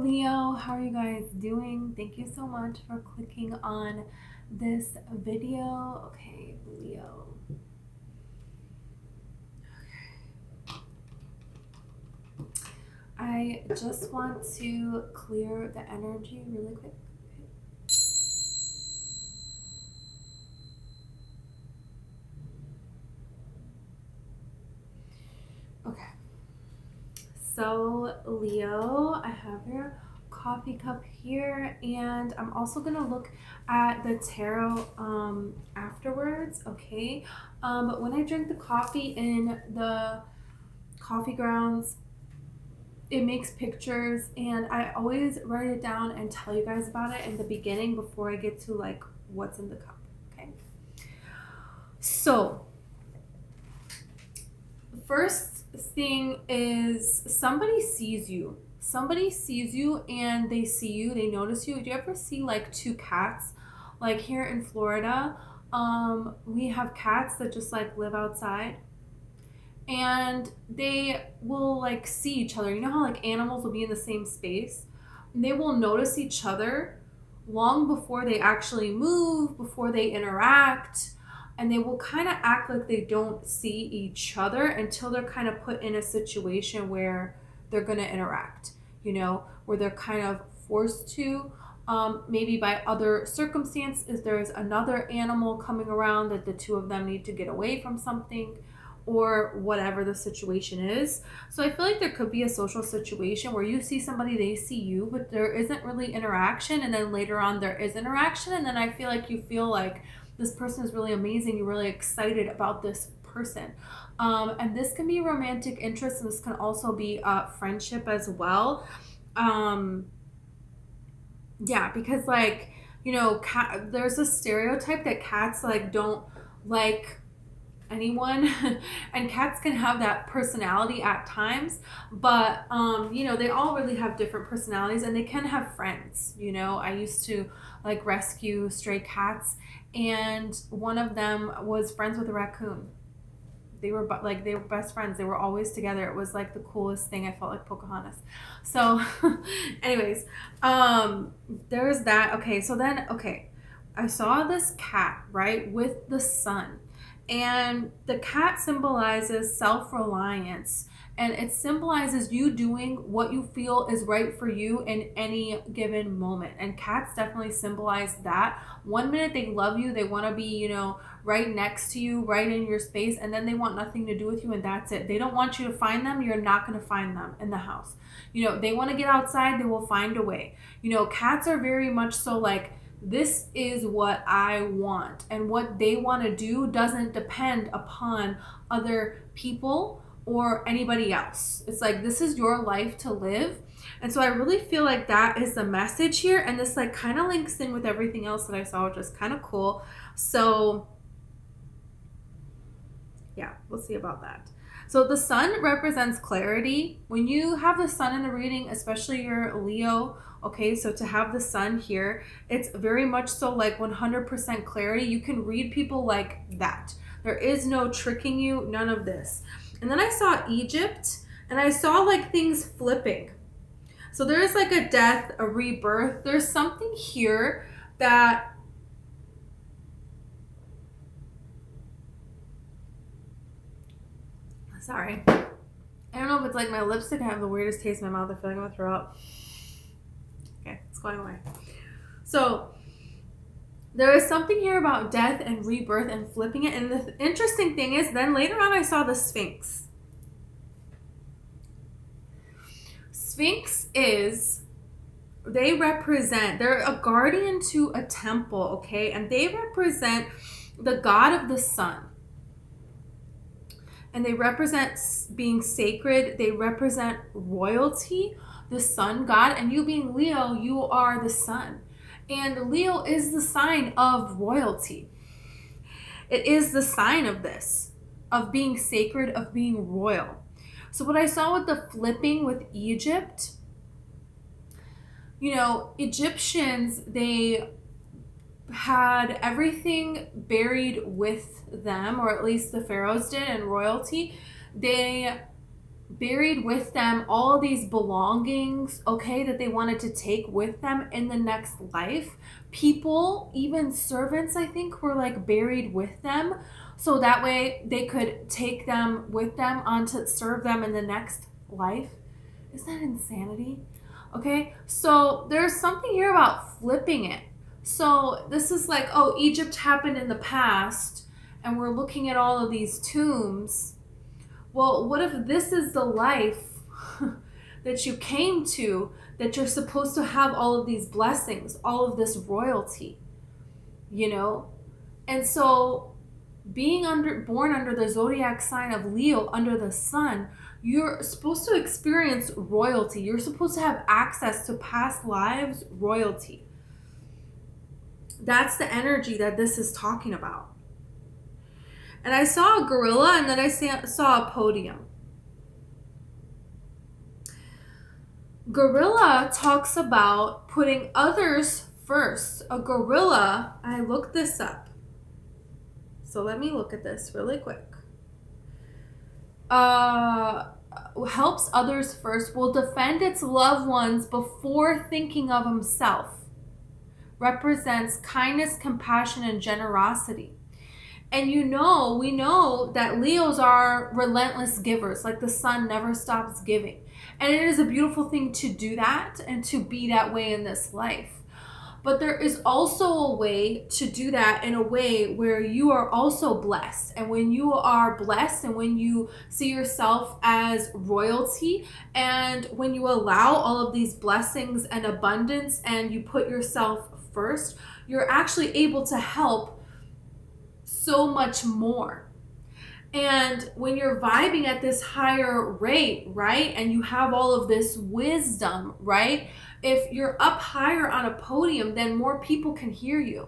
Leo, how are you guys doing? Thank you so much for clicking on this video. Okay, Leo. I just want to clear the energy really quick. Okay. So Leo, I have your coffee cup here, and I'm also gonna look at the tarot afterwards, okay? But when I drink the coffee in the coffee grounds, it makes pictures, and I always write it down and tell you guys about it in the beginning before I get to like what's in the cup, okay? So first thing is somebody sees you. Somebody sees you and they see you, they notice you. Do you ever see like two cats? Like here in Florida, we have cats that just like live outside, and they will like see each other. You know how like animals will be in the same space? And they will notice each other long before they actually move, before they interact, and they will kind of act like they don't see each other until they're kind of put in a situation where they're going to interact, you know, where they're kind of forced to, maybe by other circumstances. There's another animal coming around that the two of them need to get away from something, or whatever the situation is. So I feel like there could be a social situation where you see somebody, they see you, but there isn't really interaction, and then later on there is interaction, and then I feel like you feel like this person is really amazing, you're really excited about this person. And this can be romantic interest, and this can also be friendship as well. Yeah, because like, you know, there's a stereotype that cats like don't like anyone and cats can have that personality at times, but you know, they all really have different personalities, and they can have friends. You know, I used to like rescue stray cats, and one of them was friends with a raccoon. They were best friends. They were always together. It was like the coolest thing. I felt like Pocahontas. So anyways, there's that. Okay, so then I saw this cat, right, with the sun. And the cat symbolizes self-reliance, and it symbolizes you doing what you feel is right for you in any given moment. And cats definitely symbolize that. One minute they love you, they want to be, you know, right next to you, right in your space, and then they want nothing to do with you, and that's it. They don't want you to find them. You're not going to find them in the house. You know, they want to get outside, they will find a way. You know, cats are very much so like, this is what I want, and what they want to do doesn't depend upon other people or anybody else. It's like, this is your life to live. And so I really feel like that is the message here, and this like kind of links in with everything else that I saw, which is kind of cool. So yeah, we'll see about that. So the sun represents clarity. When you have the sun in the reading, especially your Leo, okay, so to have the sun here, it's very much so like 100% clarity. You can read people like that. There is no tricking you, none of this. And then I saw Egypt, and I saw like things flipping. So there's like a death, a rebirth. There's something here that sorry. I don't know if it's like my lipstick. I have the weirdest taste in my mouth. I feel like I'm gonna throw up. Okay, it's going away. So there is something here about death and rebirth and flipping it. And the interesting thing is, then later on I saw the Sphinx. Sphinx they're a guardian to a temple, okay? And they represent the god of the sun. And they represent being sacred. They represent royalty, the sun god. And you being Leo, you are the sun. And Leo is the sign of royalty. It is the sign of this, of being sacred, of being royal. So what I saw with the flipping with Egypt, you know, Egyptians, they had everything buried with them, or at least the pharaohs did, and royalty. They buried with them all these belongings, okay, that they wanted to take with them in the next life. People, even servants, I think, were like buried with them. So that way they could take them with them on to serve them in the next life. Isn't that insanity? Okay, so there's something here about flipping it. So this is like, oh, Egypt happened in the past, and we're looking at all of these tombs. Well, what if this is the life that you came to, that you're supposed to have all of these blessings, all of this royalty, you know? And so being born under the zodiac sign of Leo, under the sun, you're supposed to experience royalty. You're supposed to have access to past lives royalty. That's the energy that this is talking about. And I saw a gorilla, and then I saw a podium. Gorilla talks about putting others first. A gorilla, I looked this up. So let me look at this really quick. Helps others first, will defend its loved ones before thinking of himself. Represents kindness, compassion, and generosity. And we know that Leos are relentless givers, like the sun never stops giving. And it is a beautiful thing to do that and to be that way in this life. But there is also a way to do that in a way where you are also blessed. And when you are blessed and when you see yourself as royalty, and when you allow all of these blessings and abundance and you put yourself first, you're actually able to help so much more. And when you're vibing at this higher rate, right, and you have all of this wisdom, right, if you're up higher on a podium, then more people can hear you,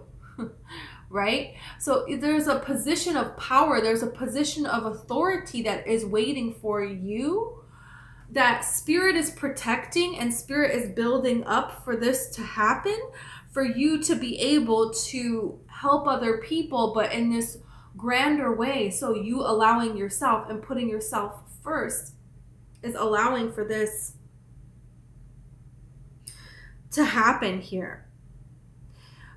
right? So there's a position of power, there's a position of authority that is waiting for you, that spirit is protecting and spirit is building up for this to happen, for you to be able to help other people, but in this grander way. So you allowing yourself and putting yourself first is allowing for this to happen here.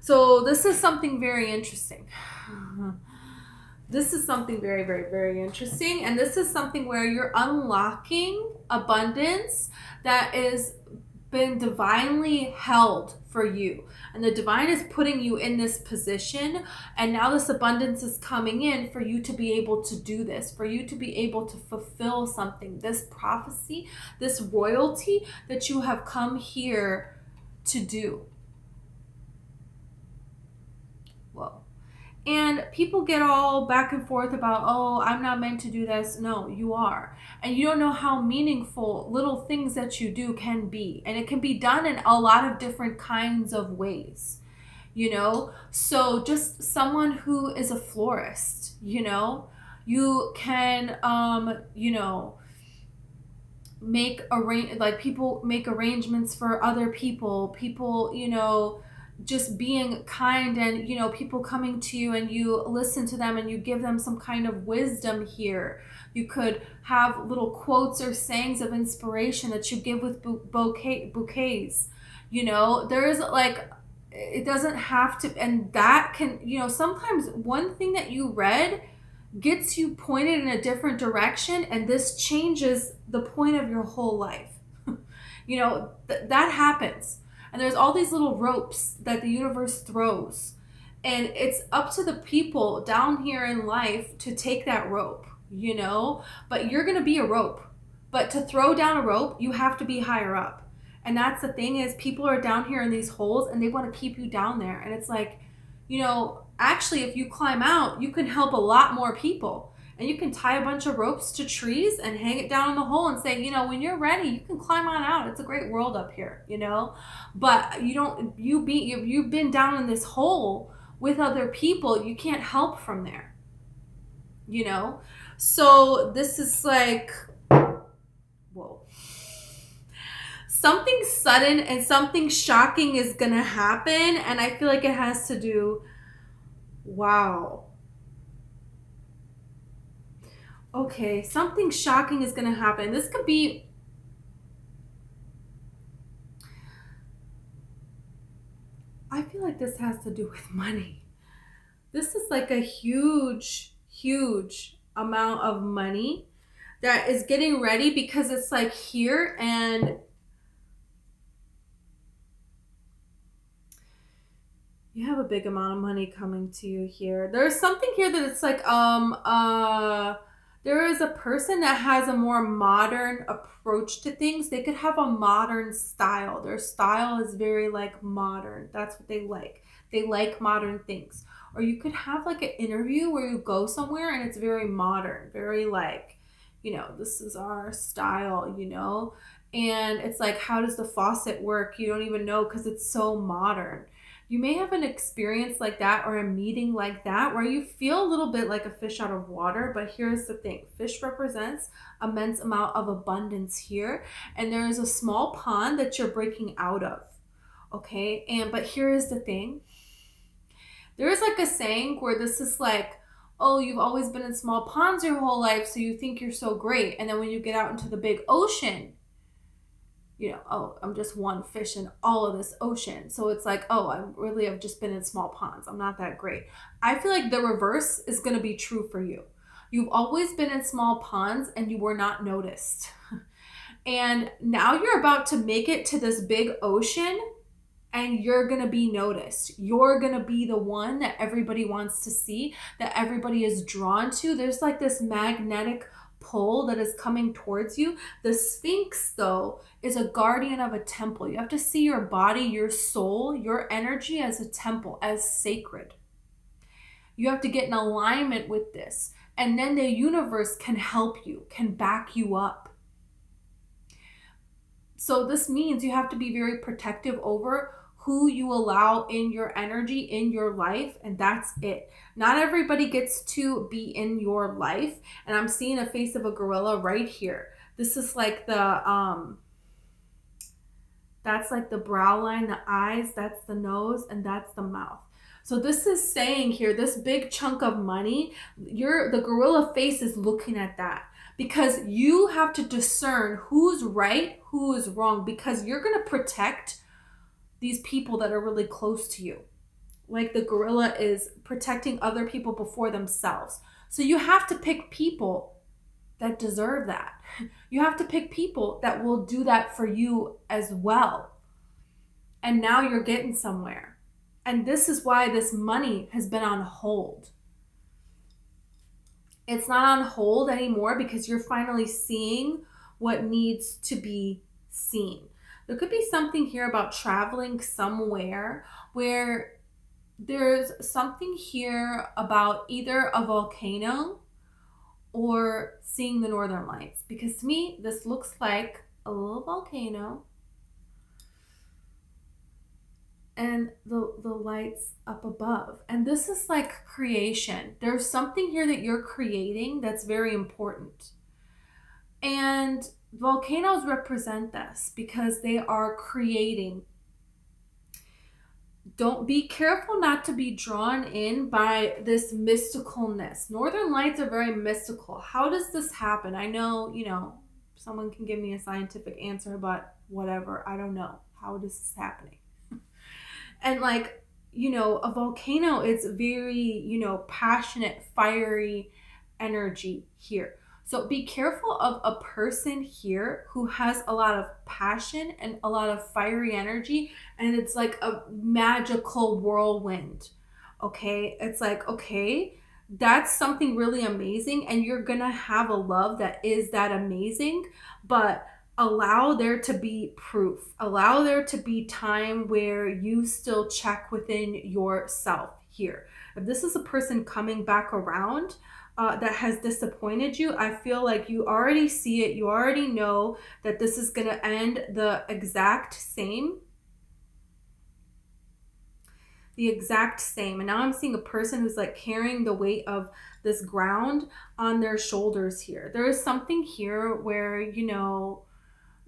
So this is something very interesting. This is something very, very, very interesting. And this is something where you're unlocking abundance that is been divinely held for you, and the divine is putting you in this position, and now this abundance is coming in for you to be able to do this, for you to be able to fulfill something, this prophecy, this royalty that you have come here to do. Whoa. And people get all back and forth about, oh, I'm not meant to do this. No, you are. And you don't know how meaningful little things that you do can be. And it can be done in a lot of different kinds of ways, you know? So just someone who is a florist, you know, you can, people make arrangements for other people, just being kind, and people coming to you and you listen to them and you give them some kind of wisdom here. You could have little quotes or sayings of inspiration that you give with bouquets. There is it doesn't have to, and that can, sometimes one thing that you read gets you pointed in a different direction, and this changes the point of your whole life. That happens. And there's all these little ropes that the universe throws. And it's up to the people down here in life to take that rope, But you're going to be a rope. But to throw down a rope, you have to be higher up. And that's the thing, is people are down here in these holes and they want to keep you down there. And it's like, actually, if you climb out, you can help a lot more people. And you can tie a bunch of ropes to trees and hang it down in the hole and say, when you're ready, you can climb on out. It's a great world up here, But you've been down in this hole with other people. You can't help from there, So this is like, whoa. Something sudden and something shocking is going to happen. And I feel like it has to do, wow. Okay, something shocking is going to happen. This could be, I feel like this has to do with money. This is like a huge, huge amount of money that is getting ready because it's like here, and you have a big amount of money coming to you here. There's something here that it's like there is a person that has a more modern approach to things. They could have a modern style. Their style is very like modern. That's what they like. They like modern things. Or you could have like an interview where you go somewhere and it's very modern, very like, this is our style, And it's like, how does the faucet work? You don't even know because it's so modern. You may have an experience like that or a meeting like that where you feel a little bit like a fish out of water. But here's the thing. Fish represents immense amount of abundance here. And there is a small pond that you're breaking out of. Okay. But here is the thing. There is like a saying where this is like, oh, you've always been in small ponds your whole life, so you think you're so great. And then when you get out into the big ocean, oh, I'm just one fish in all of this ocean. So it's like, oh, I've just been in small ponds. I'm not that great. I feel like the reverse is going to be true for you. You've always been in small ponds and you were not noticed. And now you're about to make it to this big ocean and you're going to be noticed. You're going to be the one that everybody wants to see, that everybody is drawn to. There's like this magnetic pull that is coming towards you. The Sphinx, though, is a guardian of a temple. You have to see your body, your soul, your energy as a temple, as sacred. You have to get in alignment with this. And then the universe can help you, can back you up. So this means you have to be very protective over who you allow in your energy, in your life, and that's it. Not everybody gets to be in your life, and I'm seeing a face of a gorilla right here. This is like that's like the brow line, the eyes, that's the nose, and that's the mouth. So this is saying here, this big chunk of money, the gorilla face is looking at that. Because you have to discern who's right, who is wrong, because you're going to protect these people that are really close to you. Like the gorilla is protecting other people before themselves. So you have to pick people that deserve that. You have to pick people that will do that for you as well. And now you're getting somewhere. And this is why this money has been on hold. It's not on hold anymore because you're finally seeing what needs to be seen. There could be something here about traveling somewhere where there's something here about either a volcano or seeing the northern lights. Because to me, this looks like a little volcano and the lights up above. And this is like creation. There's something here that you're creating that's very important. And volcanoes represent this because they are creating. Don't be careful not to be drawn in by this mysticalness. Northern lights are very mystical. How does this happen? I know, someone can give me a scientific answer, but whatever. I don't know. How is this happening? And like, a volcano, it's very, passionate, fiery energy here. So be careful of a person here who has a lot of passion and a lot of fiery energy, and it's like a magical whirlwind. Okay? It's like, okay, that's something really amazing, and you're gonna have a love that is that amazing, but allow there to be proof. Allow there to be time where you still check within yourself here. If this is a person coming back around that has disappointed you, I feel like you already see it. You already know that this is going to end the exact same. The exact same. And now I'm seeing a person who's like carrying the weight of this ground on their shoulders here. There is something here where,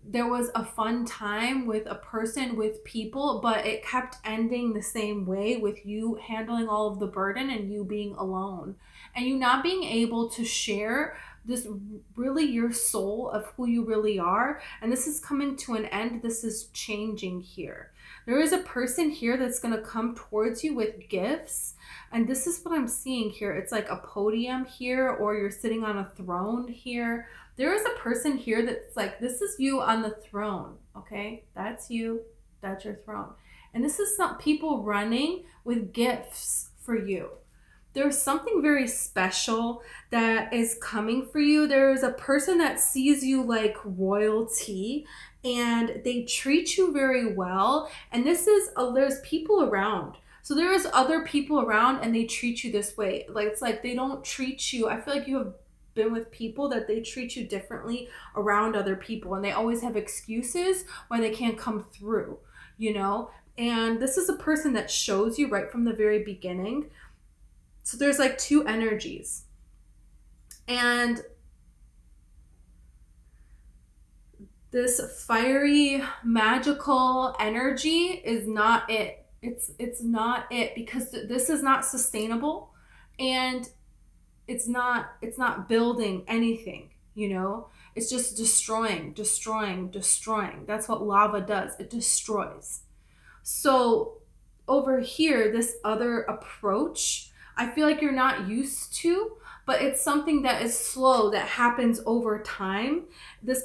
there was a fun time with a person, with people, but it kept ending the same way with you handling all of the burden and you being alone and you not being able to share this really your soul of who you really are. And this is coming to an end. This is changing here. There is a person here that's going to come towards you with gifts. And this is what I'm seeing here. It's like a podium here, or you're sitting on a throne here. There is a person here that's like, this is you on the throne. Okay, that's you. That's your throne. And this is some people running with gifts for you. There's something very special that is coming for you. There's a person that sees you like royalty, and they treat you very well. And this is, there's people around. So there's other people around and they treat you this way. Like, it's like they don't treat you. I feel like you have been with people that they treat you differently around other people, and they always have excuses why they can't come through, you know? And this is a person that shows you right from the very beginning. So there's like two energies. And this fiery, magical energy is not it. It's not it, because this is not sustainable, and it's not building anything, you know? It's just destroying. That's what lava does. It destroys. So over here, this other approach, I feel like you're not used to, but it's something that is slow, that happens over time. There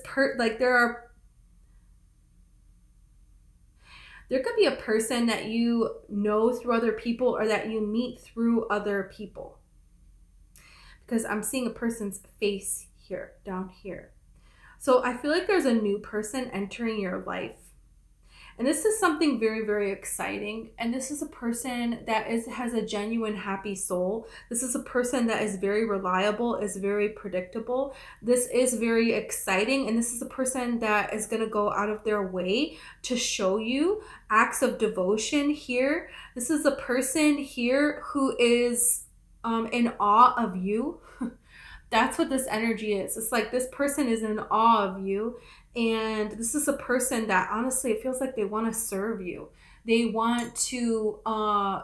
could be a person that you know through other people, or that you meet through other people. Because I'm seeing a person's face here, down here. So I feel like there's a new person entering your life. And this is something very, very exciting. And this is a person that has a genuine happy soul. This is a person that is very reliable, is very predictable. This is very exciting. And this is a person that is going to go out of their way to show you acts of devotion here. This is a person here who is in awe of you. That's what this energy is. It's like this person is in awe of you. And this is a person that honestly, it feels like they want to serve you. They want to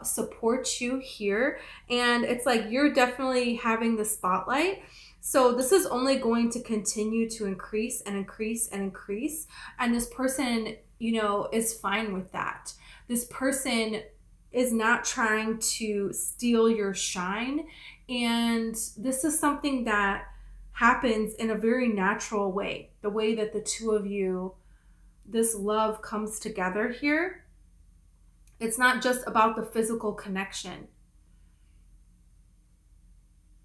support you here. And it's like you're definitely having the spotlight. So this is only going to continue to increase and increase and increase. And this person, you know, is fine with that. This person is not trying to steal your shine. And this is something that happens in a very natural way. The way that the two of you, this love comes together here. It's not just about the physical connection.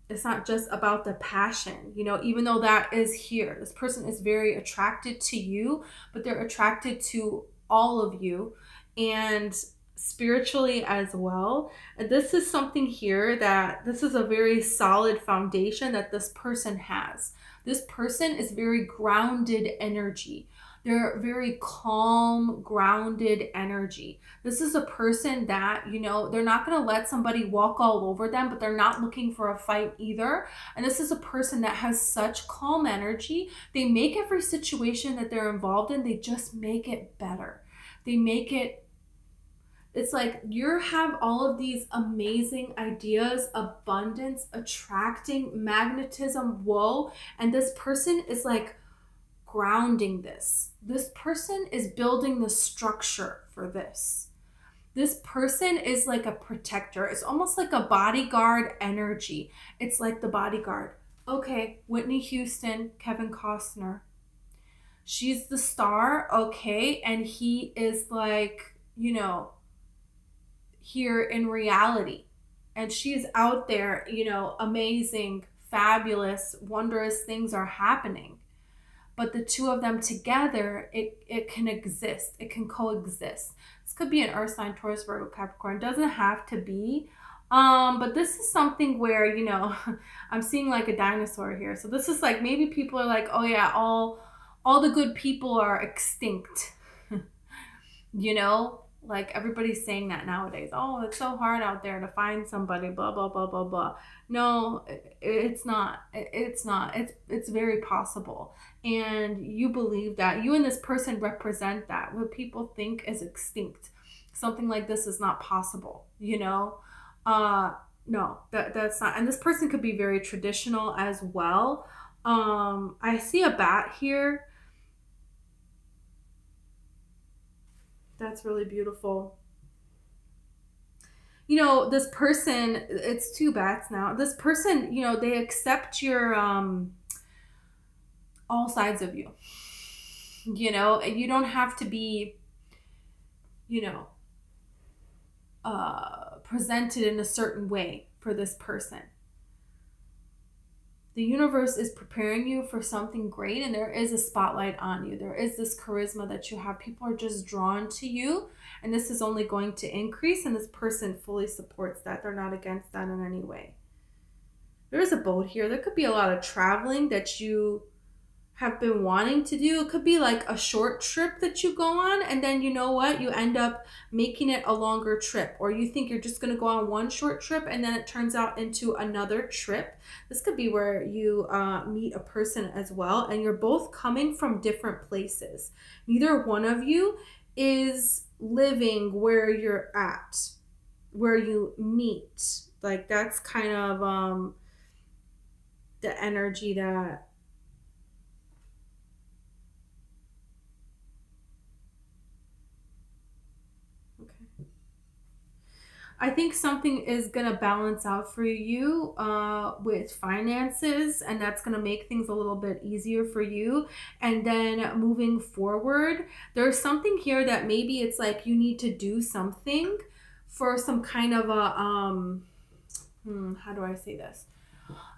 It's not just about the passion, you know, even though that is here. This person is very attracted to you, but they're attracted to all of you, and spiritually as well. And this is something here that this is a very solid foundation that this person has. This person is very grounded energy. They're very calm, grounded energy. This is a person that, you know, they're not going to let somebody walk all over them, but they're not looking for a fight either. And this is a person that has such calm energy. They make every situation that they're involved in, they just make it better. They make it, it's like you have all of these amazing ideas, abundance, attracting, magnetism, whoa. And this person is like grounding this. This person is building the structure for this. This person is like a protector. It's almost like a bodyguard energy. It's like the bodyguard. Okay, Whitney Houston, Kevin Costner. She's the star, okay, and he is like, you know, here in reality. And she's out there, you know, amazing, fabulous, wondrous things are happening. But the two of them together, it can exist. It can coexist. This could be an Earth sign, Taurus, Virgo, Capricorn. It doesn't have to be. But this is something where, you know, I'm seeing like a dinosaur here. So this is like, maybe people are like, oh yeah, all the good people are extinct. You know, like everybody's saying that nowadays. Oh, it's so hard out there to find somebody, blah, blah, blah, blah, blah. No, it's not. It's not. It's very possible. And you believe that. You and this person represent that. What people think is extinct. Something like this is not possible, you know? No, that's not. And this person could be very traditional as well. I see a bat here. That's really beautiful. You know, this person, it's two bats now. This person, you know, they accept your all sides of you. You know, you don't have to be, you know, presented in a certain way for this person. The universe is preparing you for something great, and there is a spotlight on you. There is this charisma that you have. People are just drawn to you, and this is only going to increase, and this person fully supports that. They're not against that in any way. There is a boat here. There could be a lot of traveling that you have been wanting to do. It could be like a short trip that you go on, and then you know what? You end up making it a longer trip, or you think you're just going to go on one short trip and then it turns out into another trip. This could be where you meet a person as well, and you're both coming from different places. Neither one of you is living where you're at, where you meet. Like, that's kind of the energy that I think something is going to balance out for you with finances, and that's going to make things a little bit easier for you. And then moving forward, there's something here that maybe it's like you need to do something for some kind of a, how do I say this?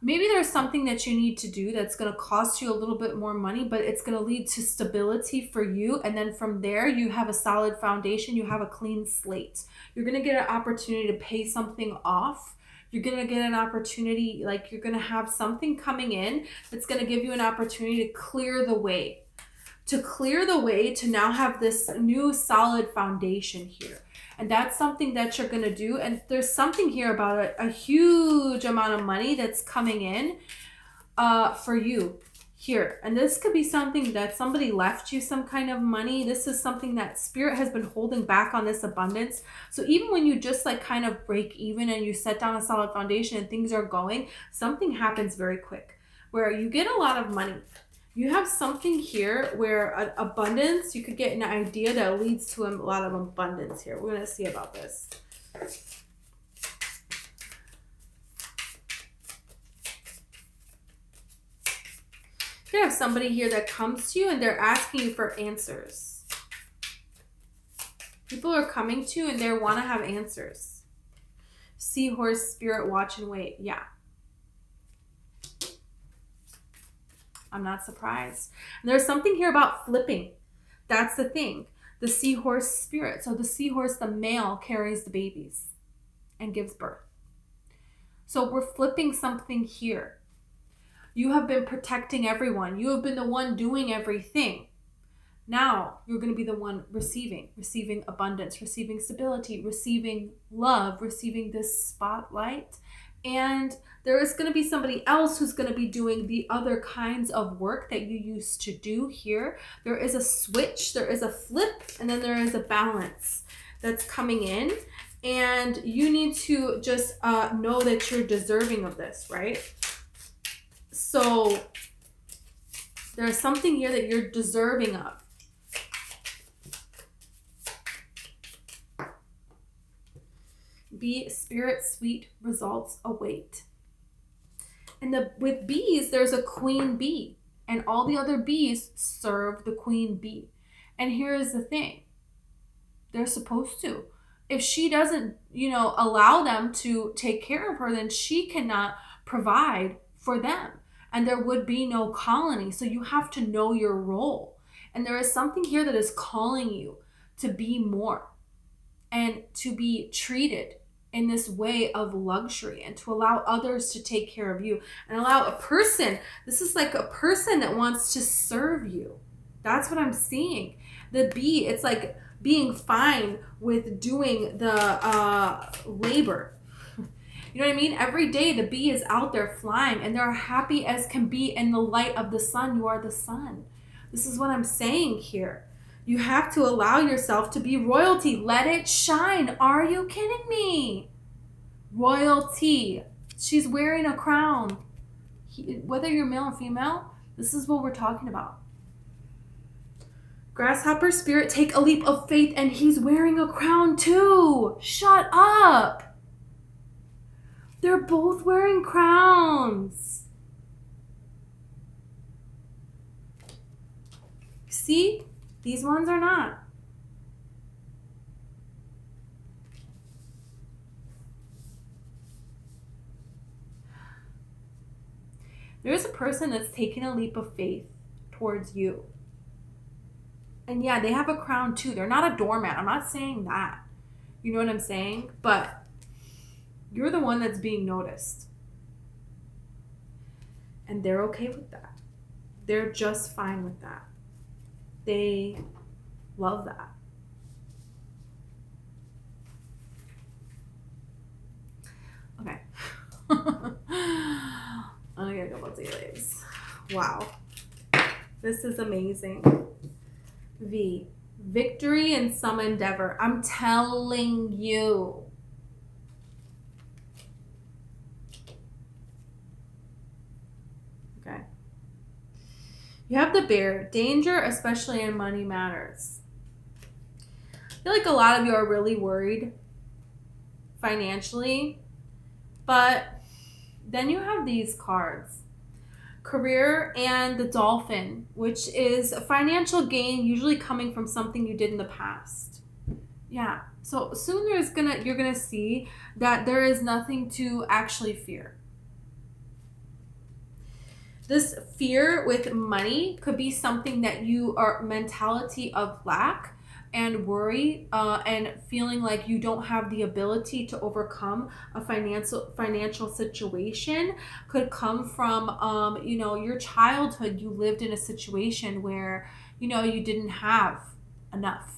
Maybe there's something that you need to do that's going to cost you a little bit more money, but it's going to lead to stability for you. And then from there, you have a solid foundation. You have a clean slate. You're going to get an opportunity to pay something off. You're going to get an opportunity, like you're going to have something coming in that's going to give you an opportunity to clear the way. To now have this new solid foundation here. And that's something that you're going to do. And there's something here about a huge amount of money that's coming in for you here. And this could be something that somebody left you some kind of money. This is something that spirit has been holding back on this abundance. So even when you just like kind of break even and you set down a solid foundation and things are going, something happens very quick where you get a lot of money. You have something here where an abundance, you could get an idea that leads to a lot of abundance here. We're going to see about this. You have somebody here that comes to you and they're asking you for answers. People are coming to you and they want to have answers. Seahorse, spirit, watch and wait. Yeah. I'm not surprised. And there's something here about flipping. That's the thing. The seahorse spirit. So the seahorse, the male, carries the babies and gives birth. So we're flipping something here. You have been protecting everyone. You have been the one doing everything. Now you're going to be the one receiving abundance, receiving stability, receiving love, receiving this spotlight. And there is going to be somebody else who's going to be doing the other kinds of work that you used to do here. There is a switch, there is a flip, and then there is a balance that's coming in. And you need to just know that you're deserving of this, right? So there's something here that you're deserving of. Be spirit, sweet results await. And with bees, there's a queen bee, and all the other bees serve the queen bee. And here is the thing. They're supposed to. If she doesn't, allow them to take care of her, then she cannot provide for them. And there would be no colony. So you have to know your role. And there is something here that is calling you to be more and to be treated in this way of luxury and to allow others to take care of you and allow a person. This is like a person that wants to serve you. That's what I'm seeing. The bee, it's like being fine with doing the labor. You know what I mean? Every day the bee is out there flying and they're happy as can be in the light of the sun. You are the sun. This is what I'm saying here. You have to allow yourself to be royalty. Let it shine. Are you kidding me? Royalty. She's wearing a crown Whether you're male or female, this is what we're talking about. Grasshopper spirit, take a leap of faith, and he's wearing a crown too. Shut up. They're both wearing crowns. See? These ones are not. There's a person that's taking a leap of faith towards you. And yeah, they have a crown too. They're not a doormat. I'm not saying that. You know what I'm saying? But you're the one that's being noticed. And they're okay with that. They're just fine with that. They love that. Okay. I'm gonna go with tea leaves. Wow. This is amazing. V. Victory in some endeavor. I'm telling you. Okay. You have the Bear. Danger, especially in money matters. I feel like a lot of you are really worried financially, but then you have these cards. Career and the Dolphin, which is a financial gain usually coming from something you did in the past. Yeah. So soon you're gonna see that there is nothing to actually fear. This fear with money could be something that you are mentality of lack and worry and feeling like you don't have the ability to overcome a financial situation could come from your childhood. You lived in a situation where you didn't have enough,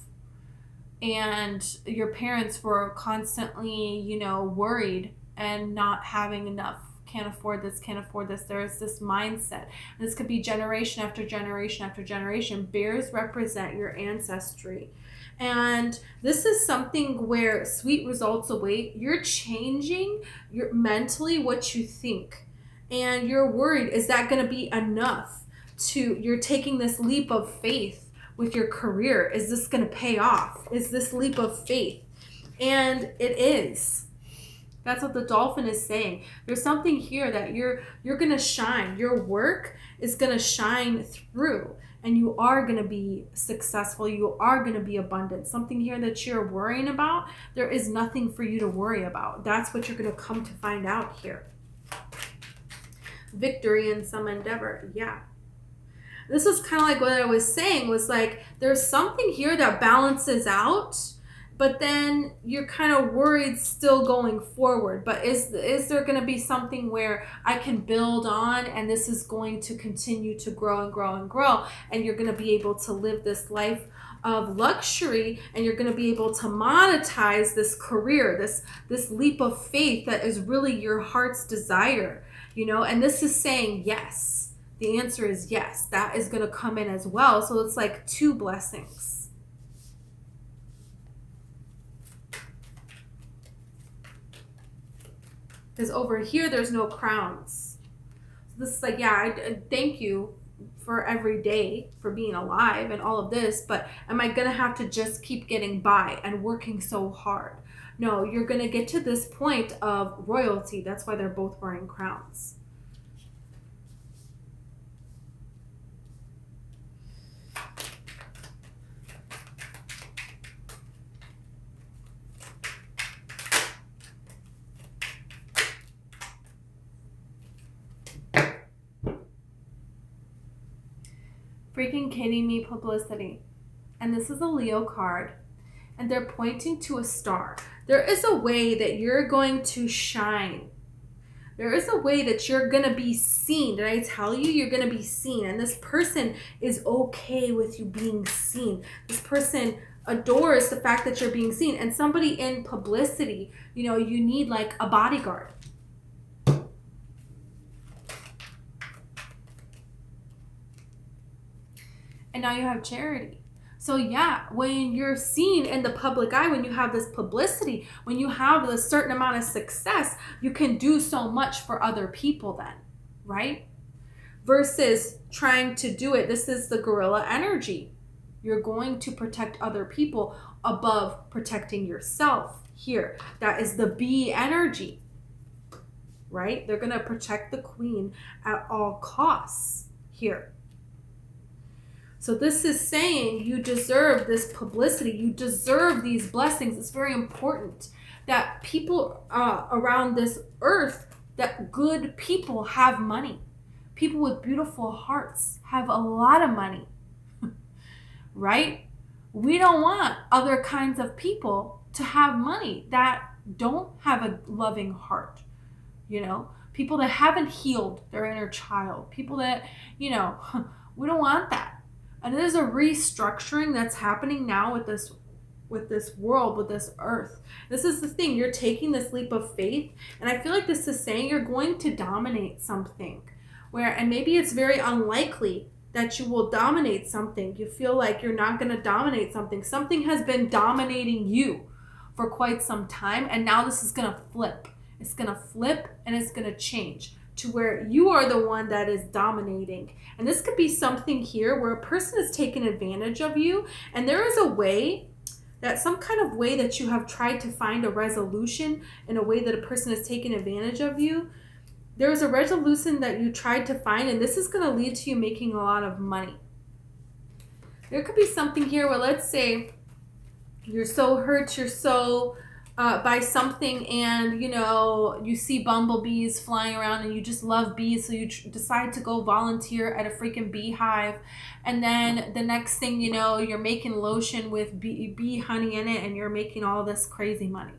and your parents were constantly worried and not having enough. Can't afford this. There's this mindset. And this could be generation after generation after generation. Bears represent your ancestry. And this is something where sweet results await. You're changing mentally what you think. And you're worried, is that going to be enough? You're taking this leap of faith with your career. Is this going to pay off? Is this leap of faith? And it is. That's what the Dolphin is saying. There's something here that you're going to shine. Your work is going to shine through, and you are going to be successful. You are going to be abundant. Something here that you're worrying about, there is nothing for you to worry about. That's what you're going to come to find out here. Victory in some endeavor. Yeah. This is kind of like what I was saying, was like there's something here that balances out, but then you're kind of worried still going forward. But is there going to be something where I can build on, and this is going to continue to grow and grow and grow, and you're going to be able to live this life of luxury, and you're going to be able to monetize this career, this leap of faith that is really your heart's desire, and this is saying yes. The answer is yes. That is going to come in as well. So it's like two blessings. Because over here, there's no crowns. So this is like, yeah, I thank you for every day, for being alive and all of this, but am I going to have to just keep getting by and working so hard? No, you're going to get to this point of royalty. That's why they're both wearing crowns. Freaking kidding me, Publicity. And this is a Leo card, and they're pointing to a star. There is a way that you're going to shine. There is a way that you're going to be seen. Did I tell you you're going to be seen? And this person is okay with you being seen. This person adores the fact that you're being seen. And somebody in publicity, you need like a bodyguard. And now you have charity. So yeah, when you're seen in the public eye, when you have this publicity, when you have a certain amount of success, you can do so much for other people then. right? Versus trying to do it. This is the gorilla energy. You're going to protect other people above protecting yourself here. That is the bee energy, right? They're going to protect the queen at all costs here. So this is saying you deserve this publicity. You deserve these blessings. It's very important that people around this earth, that good people have money. People with beautiful hearts have a lot of money, right? We don't want other kinds of people to have money that don't have a loving heart, you know? People that haven't healed their inner child. People that, you know, we don't want that. And there's a restructuring that's happening now with this world, with this earth. This is the thing. You're taking this leap of faith. And I feel like this is saying you're going to dominate something. And maybe it's very unlikely that you will dominate something. You feel like you're not going to dominate something. Something has been dominating you for quite some time. And now this is going to flip. It's going to flip and it's going to change to where you are the one that is dominating. And this could be something here where a person is taking advantage of you. And there is a way, that some kind of way that you have tried to find a resolution in a way that a person is taking advantage of you. There's a resolution that you tried to find, and this is going to lead to you making a lot of money. There could be something here where, let's say, you're so hurt, you're so by something, and you know, you see bumblebees flying around and you just love bees, so you decide to go volunteer at a freaking beehive, and then the next thing you know, you're making lotion with bee honey in it, and you're making all this crazy money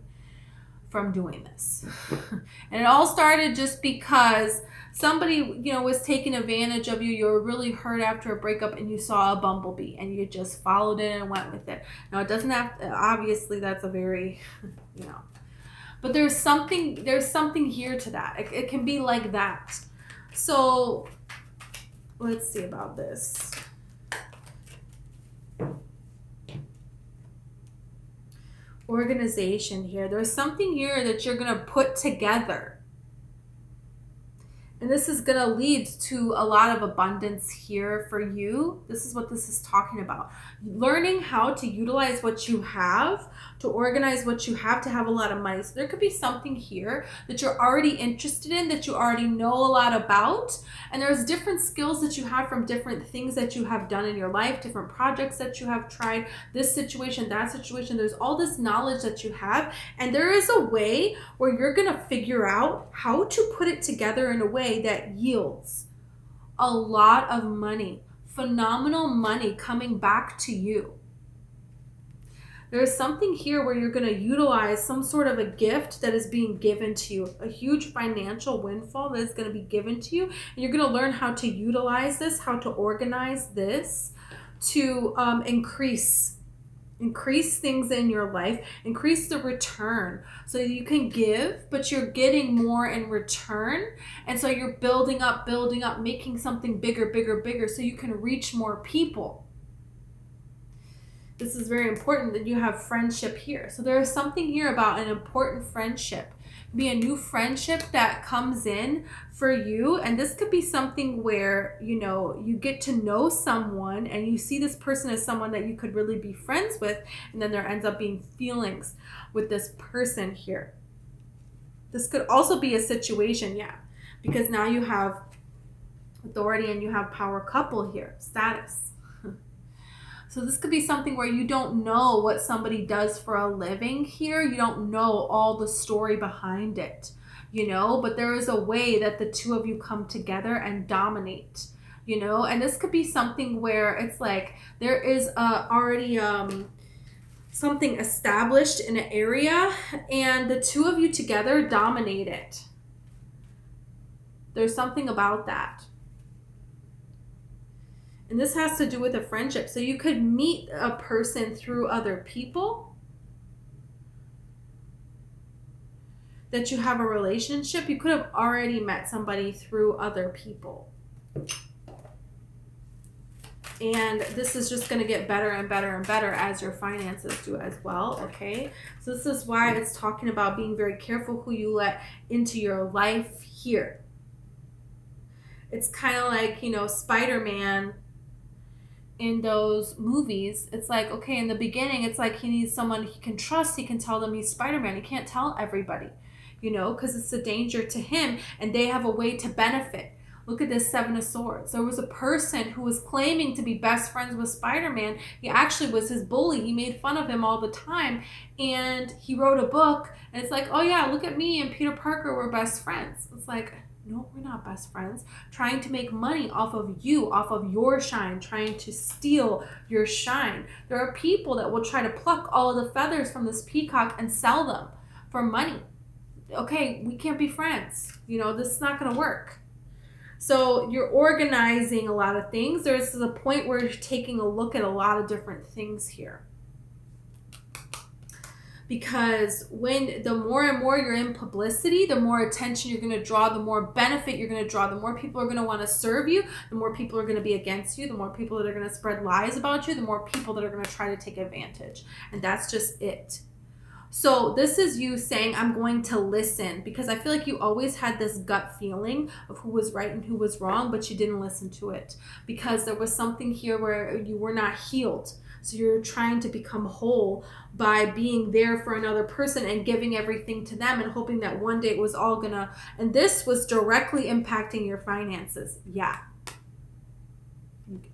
from doing this. And it all started just because somebody, you know, was taking advantage of you. You were really hurt after a breakup and you saw a bumblebee and you just followed it and went with it. Now it doesn't have to, obviously that's a very, you know, but there's something here to that. It can be like that. So let's see about this. Organization here. There's something here that you're going to put together. And this is going to lead to a lot of abundance here for you. This is what this is talking about. Learning how to utilize what you have, to organize what you have to have a lot of money. So there could be something here that you're already interested in, that you already know a lot about. And there's different skills that you have from different things that you have done in your life, different projects that you have tried, this situation, that situation. There's all this knowledge that you have. And there is a way where you're going to figure out how to put it together in a way that yields a lot of money, phenomenal money coming back to you. There's something here where you're going to utilize some sort of a gift that is being given to you, a huge financial windfall that is going to be given to you. And you're going to learn how to utilize this, how to organize this to increase things in your life, increase the return so you can give, but you're getting more in return. And so you're building up, making something bigger so you can reach more people. This is very important that you have friendship here. So there is something here about an important friendship. Be a new friendship that comes in for you. And this could be something where, you know, you get to know someone and you see this person as someone that you could really be friends with. And then there ends up being feelings with this person here. This could also be a situation, yeah, because now you have authority and you have power couple here, status. So this could be something where you don't know what somebody does for a living here. You don't know all the story behind it, you know, but there is a way that the two of you come together and dominate, you know, and this could be something where it's like there is already something established in an area and the two of you together dominate it. There's something about that. And this has to do with a friendship. So you could meet a person through other people, that you have a relationship. You could have already met somebody through other people. And this is just going to get better and better and better as your finances do as well, okay? So this is why it's talking about being very careful who you let into your life here. It's kind of like, Spider-Man in those movies. It's like, okay, in the beginning, it's like he needs someone he can trust. He can tell them he's Spider-Man. He can't tell everybody, because it's a danger to him, and they have a way to benefit. Look at this Seven of Swords. There was a person who was claiming to be best friends with Spider-Man. He actually was his bully. He made fun of him all the time. And he wrote a book. And it's like, oh yeah, look at me and Peter Parker, we're best friends. It's like, no, we're not best friends. Trying to make money off of you, off of your shine. Trying to steal your shine. There are people that will try to pluck all of the feathers from this peacock and sell them for money. Okay, we can't be friends. This is not going to work. So you're organizing a lot of things. There's a point where you're taking a look at a lot of different things here. Because the more and more you're in publicity, the more attention you're going to draw, the more benefit you're going to draw, the more people are going to want to serve you, the more people are going to be against you, the more people that are going to spread lies about you, the more people that are going to try to take advantage. And that's just it. So this is you saying, I'm going to listen, because I feel like you always had this gut feeling of who was right and who was wrong, but you didn't listen to it because there was something here where you were not healed. So you're trying to become whole by being there for another person and giving everything to them and hoping that one day it was all gonna, and this was directly impacting your finances. Yeah.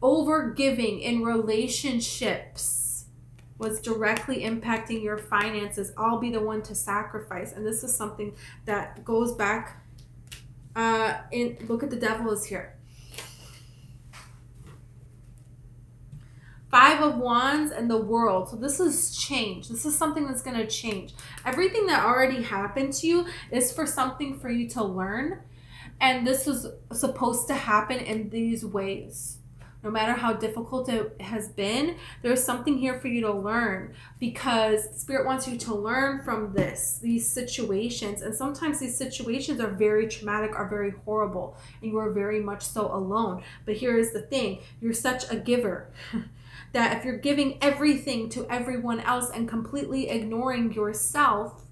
Over giving in relationships was directly impacting your finances. I'll be the one to sacrifice. And this is something that goes back look at the devil is here. 5 of Wands and the World. So this is change. This is something that's going to change. Everything that already happened to you is for something for you to learn. And this was supposed to happen in these ways. No matter how difficult it has been, there's something here for you to learn, because Spirit wants you to learn from these situations. And sometimes these situations are very traumatic, are very horrible, and you are very much so alone. But here is the thing. You're such a giver that if you're giving everything to everyone else and completely ignoring yourself,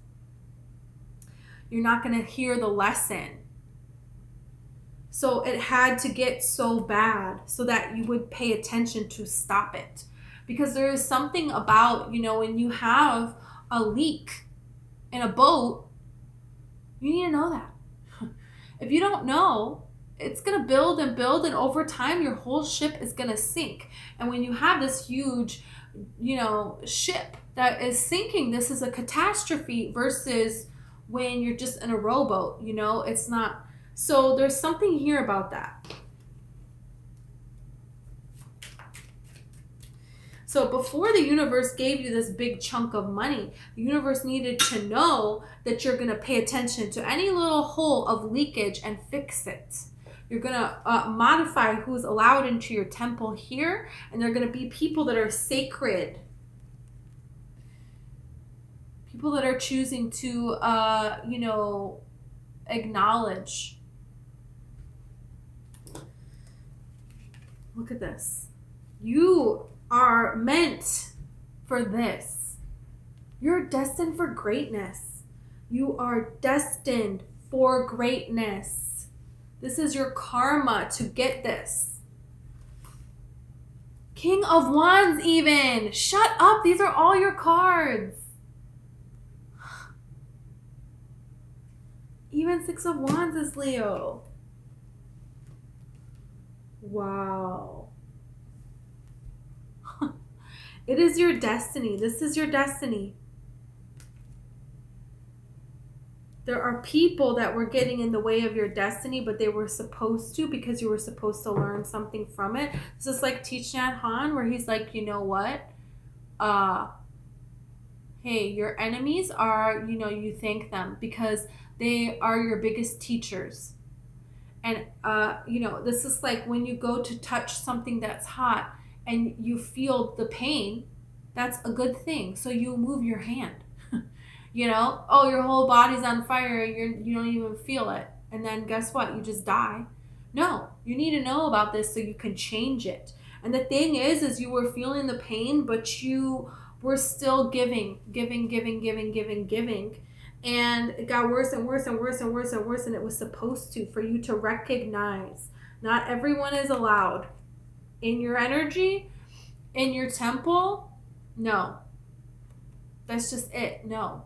you're not going to hear the lesson. So it had to get so bad so that you would pay attention to stop it. Because there is something about, when you have a leak in a boat, you need to know that. If you don't know, it's going to build and build, and over time your whole ship is going to sink. And when you have this huge, ship that is sinking, this is a catastrophe versus when you're just in a rowboat, it's not. So there's something here about that. So before the universe gave you this big chunk of money, the universe needed to know that you're going to pay attention to any little hole of leakage and fix it. You're going to modify who's allowed into your temple here, and they're going to be people that are sacred. People that are choosing to, acknowledge. Look at this. You are meant for this. You're destined for greatness. You are destined for greatness. This is your karma to get this. King of Wands even. Shut up. These are all your cards. Even 6 of Wands is Leo. Wow. It is your destiny. This is your destiny. There are people that were getting in the way of your destiny, but they were supposed to, because you were supposed to learn something from it. This is like Thich Nhat Hanh, where he's like, you know what? Hey, your enemies are, you thank them because they are your biggest teachers. And, this is like when you go to touch something that's hot and you feel the pain, that's a good thing. So you move your hand, oh, your whole body's on fire. You don't even feel it. And then guess what? You just die. No, you need to know about this so you can change it. And the thing is you were feeling the pain, but you were still giving. And it got worse and worse and worse and worse and worse than it was supposed to, for you to recognize Not everyone is allowed in your energy, in your temple. No. That's just it. No.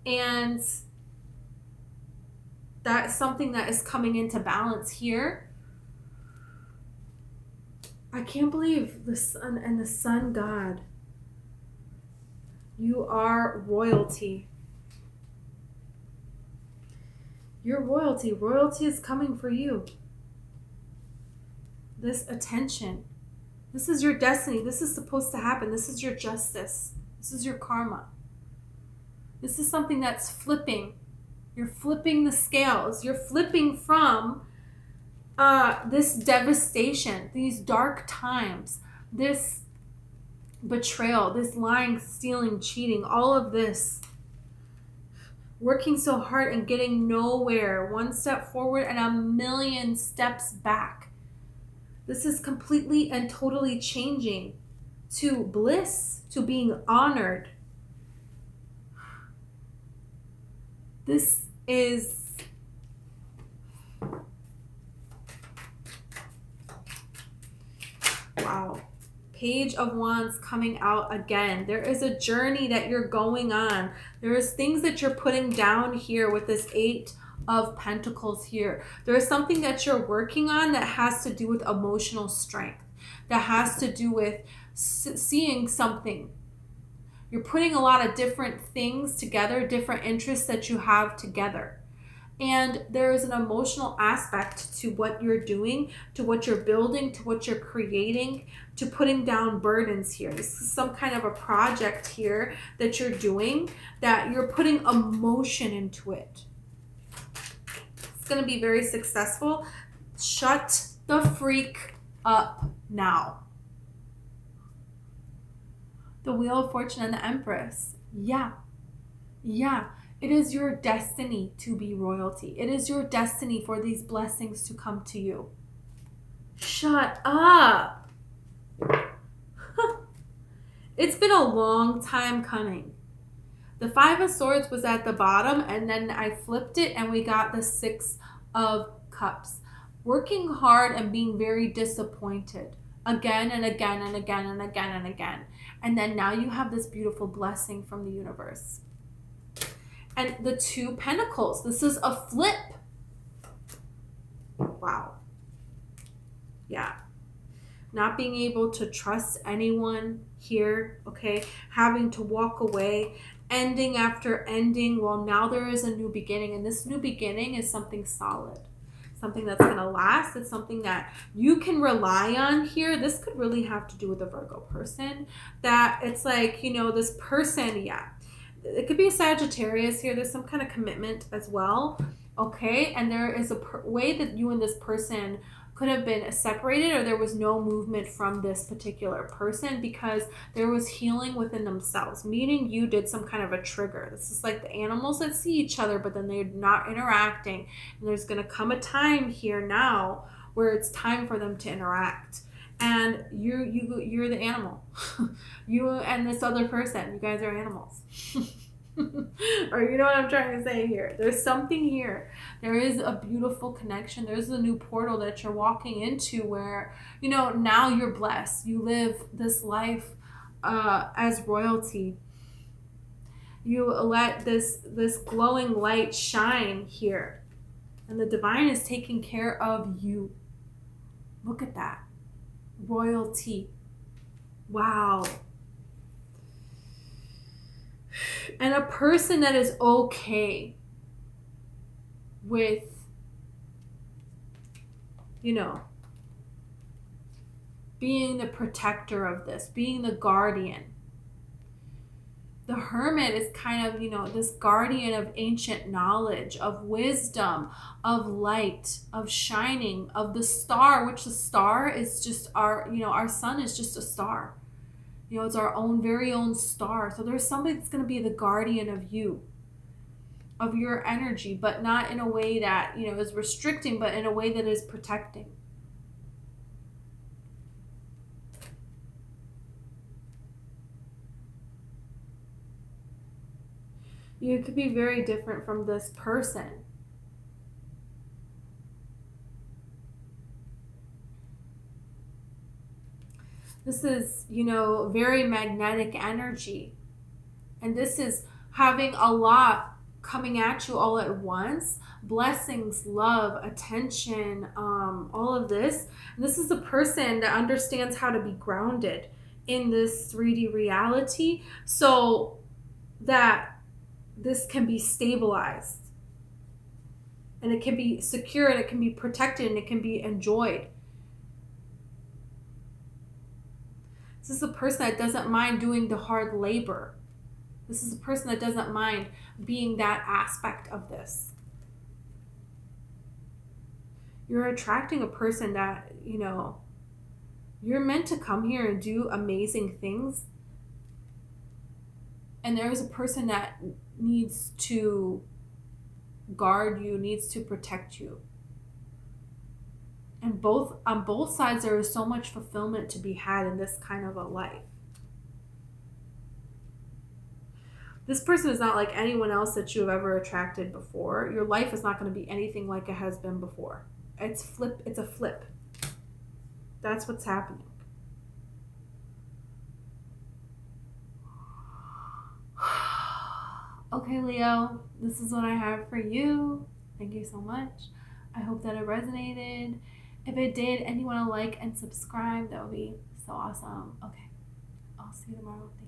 And that's something that is coming into balance here. I can't believe the sun and the sun god. You are royalty. You're royalty. Royalty is coming for you. This attention. This is your destiny. This is supposed to happen. This is your justice. This is your karma. This is something that's flipping. You're flipping the scales. You're flipping from this devastation, these dark times, this betrayal, this lying, stealing, cheating, all of this. Working so hard and getting nowhere. One step forward and a million steps back. This is completely and totally changing to bliss, to being honored. This is wow. Page of Wands coming out again. There is a journey that you're going on. There is things that you're putting down here with this 8 of Pentacles here. There is something that you're working on that has to do with emotional strength. That has to do with seeing something. You're putting a lot of different things together, different interests that you have together. And there is an emotional aspect to what you're doing, to what you're building, to what you're creating, to putting down burdens here. This is some kind of a project here that you're doing, that you're putting emotion into it. It's going to be very successful. Shut the freak up now. The Wheel of Fortune and the Empress. Yeah. It is your destiny to be royalty. It is your destiny for these blessings to come to you. Shut up. It's been a long time coming. The 5 of Swords was at the bottom, and then I flipped it and we got the 6 of Cups. Working hard and being very disappointed again and again and again and again and again. And then now you have this beautiful blessing from the universe. And the 2 Pentacles. This is a flip. Wow. Yeah. Not being able to trust anyone here, okay? Having to walk away. Ending after ending. Well, now there is a new beginning. And this new beginning is something solid. Something that's going to last. It's something that you can rely on here. This could really have to do with a Virgo person. That it's like, you know, this person, yeah. It could be a Sagittarius here. There's some kind of commitment as well. Okay. And there is a way that you and this person could have been separated, or there was no movement from this particular person because there was healing within themselves, meaning you did some kind of a trigger. This is like the animals that see each other, but then they're not interacting. And there's going to come a time here now where it's time for them to interact. And you're the animal. You and this other person, you guys are animals. Or you know what I'm trying to say here. There's something here. There is a beautiful connection. There's a new portal that you're walking into where, you know, now you're blessed. You live this life as royalty. You let this glowing light shine here. And the divine is taking care of you. Look at that. Royalty. Wow. And a person that is okay with, you know, being the protector of this, being the guardian. The Hermit is kind of, you know, this guardian of ancient knowledge, of wisdom, of light, of shining, of the star, which the star is just our, you know, our sun is just a star. You know, it's our own very own star. So there's somebody that's going to be the guardian of you, of your energy, but not in a way that, you know, is restricting, but in a way that is protecting. You could be very different from this person. This is, you know, very magnetic energy. And this is having a lot coming at you all at once. Blessings, love, attention, all of this. And this is a person that understands how to be grounded in this 3D reality so that this can be stabilized and it can be secure and it can be protected and it can be enjoyed. This is a person that doesn't mind doing the hard labor. This is a person that doesn't mind being that aspect of this. You're attracting a person that, you know, you're meant to come here and do amazing things. And there is a person that needs to guard you, needs to protect you. And on both sides, there is so much fulfillment to be had in this kind of a life. This person is not like anyone else that you have ever attracted before. Your life is not going to be anything like it has been before. It's a flip. That's what's happening. Okay, Leo, this is what I have for you. Thank you so much. I hope that it resonated. If it did and you want to like and subscribe, that would be so awesome. Okay, I'll see you tomorrow. Thank you.